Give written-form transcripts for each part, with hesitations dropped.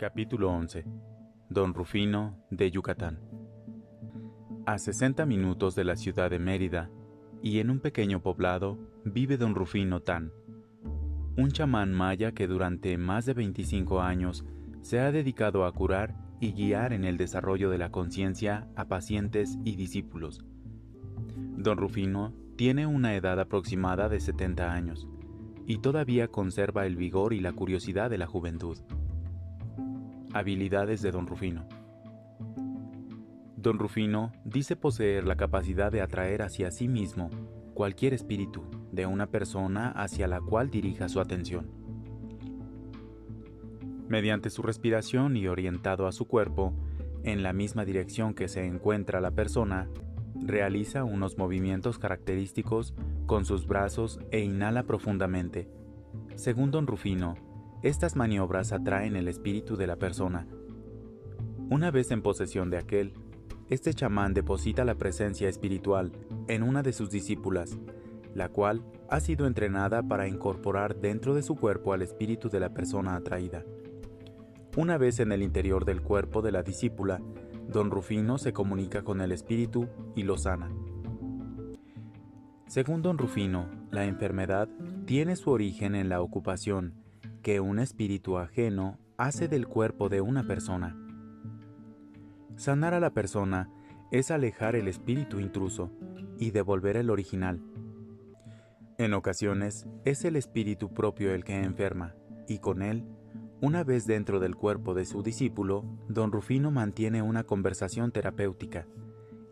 Capítulo 11. Don Rufino de Yucatán. A 60 minutos de la ciudad de Mérida, y en un pequeño poblado, vive don Rufino Tan, un chamán maya que durante más de 25 años se ha dedicado a curar y guiar en el desarrollo de la conciencia a pacientes y discípulos. Don Rufino tiene una edad aproximada de 70 años, y todavía conserva el vigor y la curiosidad de la juventud. Habilidades de don Rufino. Don Rufino dice poseer la capacidad de atraer hacia sí mismo cualquier espíritu de una persona hacia la cual dirija su atención. Mediante su respiración y orientado a su cuerpo, en la misma dirección que se encuentra la persona, realiza unos movimientos característicos con sus brazos e inhala profundamente. Según don Rufino, estas maniobras atraen el espíritu de la persona. Una vez en posesión de aquel, este chamán deposita la presencia espiritual en una de sus discípulas, la cual ha sido entrenada para incorporar dentro de su cuerpo al espíritu de la persona atraída. Una vez en el interior del cuerpo de la discípula, don Rufino se comunica con el espíritu y lo sana. Según don Rufino, la enfermedad tiene su origen en la ocupación que un espíritu ajeno hace del cuerpo de una persona. Sanar a la persona es alejar el espíritu intruso y devolver el original. En ocasiones es el espíritu propio el que enferma, y con él, una vez dentro del cuerpo de su discípulo, don Rufino mantiene una conversación terapéutica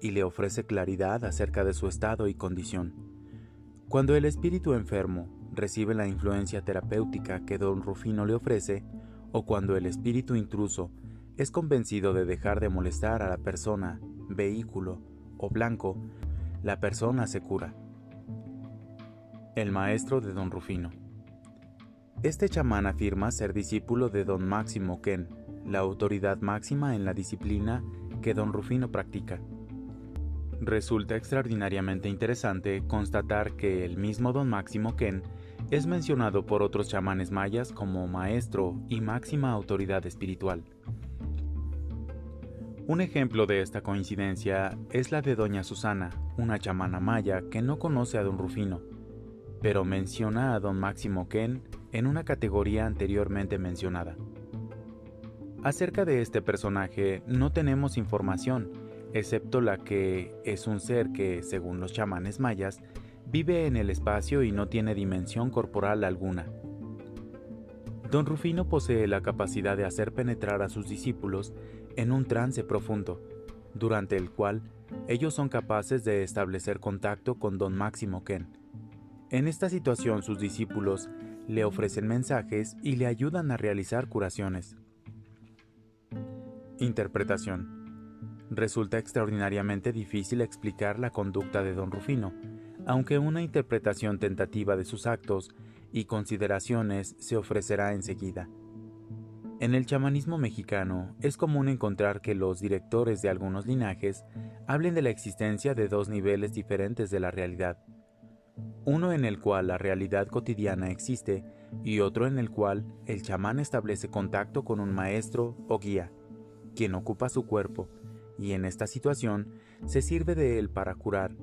y le ofrece claridad acerca de su estado y condición. Cuando el espíritu enfermo recibe la influencia terapéutica que don Rufino le ofrece, o cuando el espíritu intruso es convencido de dejar de molestar a la persona, vehículo o blanco, la persona se cura. El maestro de don Rufino. Este chamán afirma ser discípulo de don Máximo Ken, la autoridad máxima en la disciplina que don Rufino practica. Resulta extraordinariamente interesante constatar que el mismo don Máximo Ken es mencionado por otros chamanes mayas como maestro y máxima autoridad espiritual. Un ejemplo de esta coincidencia es la de doña Susana, una chamana maya que no conoce a don Rufino, pero menciona a don Máximo Ken en una categoría anteriormente mencionada. Acerca de este personaje no tenemos información, excepto la que es un ser que, según los chamanes mayas, vive en el espacio y no tiene dimensión corporal alguna. Don Rufino posee la capacidad de hacer penetrar a sus discípulos en un trance profundo, durante el cual ellos son capaces de establecer contacto con don Máximo Ken. En esta situación sus discípulos le ofrecen mensajes y le ayudan a realizar curaciones. Interpretación. Resulta extraordinariamente difícil explicar la conducta de don Rufino, aunque una interpretación tentativa de sus actos y consideraciones se ofrecerá enseguida. En el chamanismo mexicano es común encontrar que los directores de algunos linajes hablen de la existencia de dos niveles diferentes de la realidad, uno en el cual la realidad cotidiana existe y otro en el cual el chamán establece contacto con un maestro o guía, quien ocupa su cuerpo, y en esta situación se sirve de él para curar,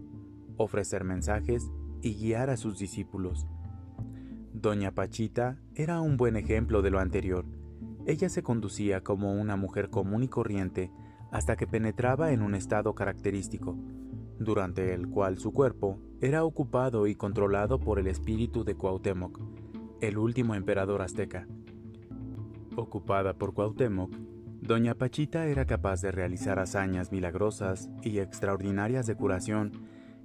ofrecer mensajes y guiar a sus discípulos. Doña Pachita era un buen ejemplo de lo anterior. Ella se conducía como una mujer común y corriente hasta que penetraba en un estado característico, durante el cual su cuerpo era ocupado y controlado por el espíritu de Cuauhtémoc, el último emperador azteca. Ocupada por Cuauhtémoc, doña Pachita era capaz de realizar hazañas milagrosas y extraordinarias de curación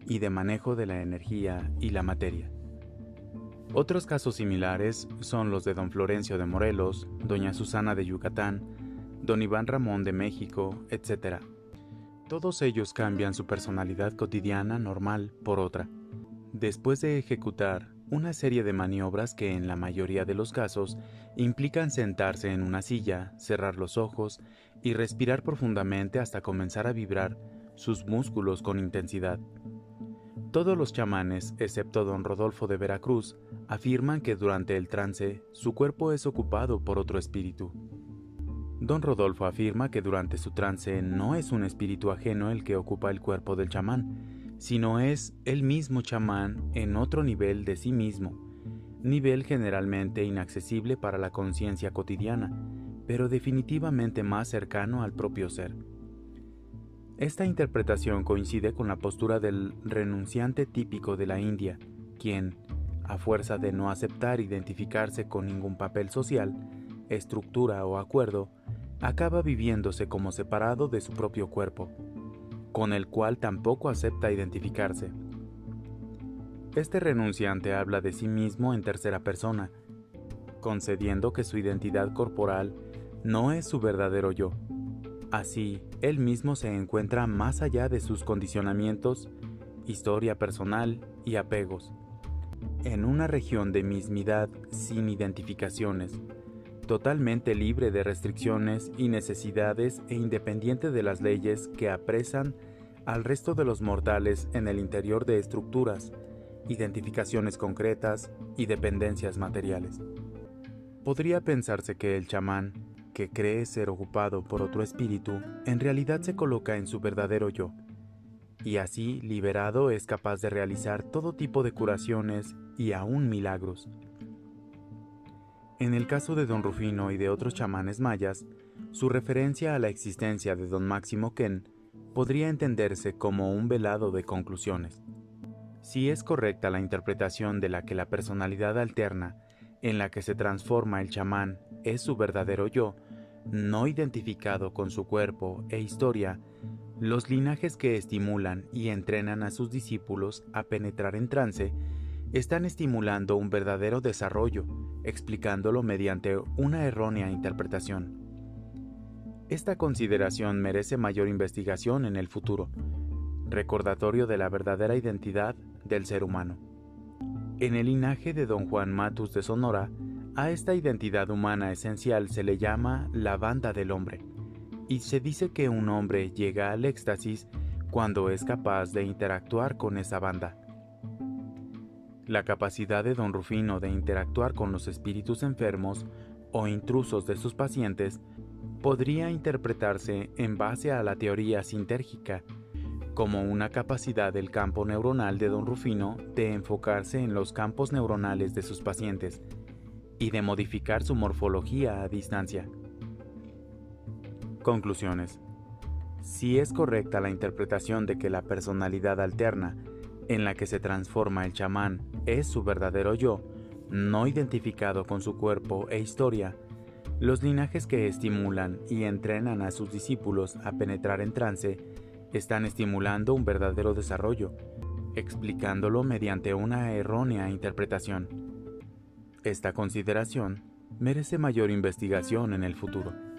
y de manejo de la energía y la materia. Otros casos similares son los de don Florencio de Morelos, doña Susana de Yucatán, don Iván Ramón de México, etc. Todos ellos cambian su personalidad cotidiana normal por otra, después de ejecutar una serie de maniobras que en la mayoría de los casos implican sentarse en una silla, cerrar los ojos y respirar profundamente hasta comenzar a vibrar sus músculos con intensidad. Todos los chamanes, excepto don Rodolfo de Veracruz, afirman que durante el trance su cuerpo es ocupado por otro espíritu. Don Rodolfo afirma que durante su trance no es un espíritu ajeno el que ocupa el cuerpo del chamán, sino es el mismo chamán en otro nivel de sí mismo, nivel generalmente inaccesible para la conciencia cotidiana, pero definitivamente más cercano al propio ser. Esta interpretación coincide con la postura del renunciante típico de la India, quien, a fuerza de no aceptar identificarse con ningún papel social, estructura o acuerdo, acaba viviéndose como separado de su propio cuerpo, con el cual tampoco acepta identificarse. Este renunciante habla de sí mismo en tercera persona, concediendo que su identidad corporal no es su verdadero yo. Así, él mismo se encuentra más allá de sus condicionamientos, historia personal y apegos, en una región de mismidad sin identificaciones, totalmente libre de restricciones y necesidades e independiente de las leyes que apresan al resto de los mortales en el interior de estructuras, identificaciones concretas y dependencias materiales. Podría pensarse que el chamán, que cree ser ocupado por otro espíritu, en realidad se coloca en su verdadero yo, y así, liberado, es capaz de realizar todo tipo de curaciones y aún milagros. En el caso de Don Rufino y de otros chamanes mayas, su referencia a la existencia de Don Máximo Ken podría entenderse como un velado de conclusiones. Si es correcta la interpretación de la que la personalidad alterna, en la que se transforma el chamán, es su verdadero yo, no identificado con su cuerpo e historia, los linajes que estimulan y entrenan a sus discípulos a penetrar en trance están estimulando un verdadero desarrollo, explicándolo mediante una errónea interpretación. Esta consideración merece mayor investigación en el futuro, recordatorio de la verdadera identidad del ser humano. En el linaje de Don Juan Matus de Sonora, a esta identidad humana esencial se le llama la banda del hombre, y se dice que un hombre llega al éxtasis cuando es capaz de interactuar con esa banda. La capacidad de Don Rufino de interactuar con los espíritus enfermos o intrusos de sus pacientes podría interpretarse en base a la teoría sintérgica, como una capacidad del campo neuronal de Don Rufino de enfocarse en los campos neuronales de sus pacientes y de modificar su morfología a distancia. Conclusiones. Si es correcta la interpretación de que la personalidad alterna, en la que se transforma el chamán, es su verdadero yo, no identificado con su cuerpo e historia, los linajes que estimulan y entrenan a sus discípulos a penetrar en trance están estimulando un verdadero desarrollo, explicándolo mediante una errónea interpretación. Esta consideración merece mayor investigación en el futuro.